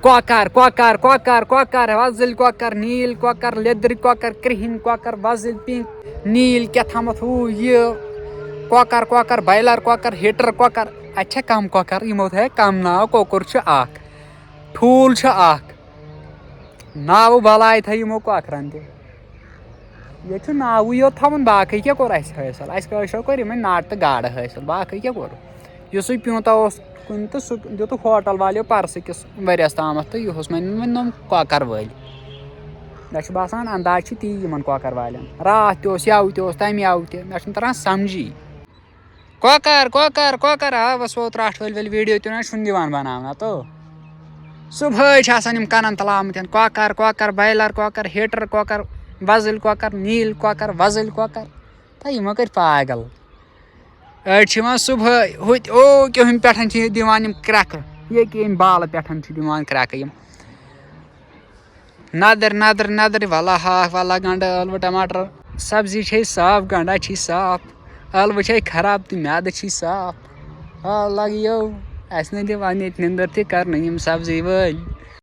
Kokar, kokar, kokar, kokar, vazil kokar, नील kokar, leather kokar, krihn kokar, vazil pink, नील क्या थामत who ये kokar, kokar, Bylar kokar, hitter kokar, अच्छा कम kokar यमो है कम नाव कोकर छ आक ठूल छ आक नाव बलाय था यमो कोकरन ते ये छ नाव यो थवन बाकी क्या कोर अस हासिल अस कशो कर यमन नाट त गाड़ हासिल बाकी क्या कोर युसु प्यूंता ओस कुन तो सु दितु होटल वालियो परस किस वरियस तामत तो युस मन कोकर वाल मे बासान अंदाज ती यमन कोकर वालन रात तोस यव तोस तम यव ते मे तरह समझी कोकर कोकर कोकर आवस वो त्राट वल वीडियो तो ना दिवान बनाना तो सुबह कनन तलामत कोकर कोकर Bylar कोकर हिटर कोकर वजिल कोकर नील कोकर वजिल कोकर तो यमो कर पागल अड़ सुबह हुत ओ क्यों पे दिवान क्रैक ये कि बाल पे दिवान क्रैक यम नदर नदर नदर वाला हाक वाला गंड अलव टमाटर सब्जी छे साफ गंडा छी साफ अलव छे खराब तो म्याद छी साफ लग यो अस दिवान निंदर ते कर सब्जी वल।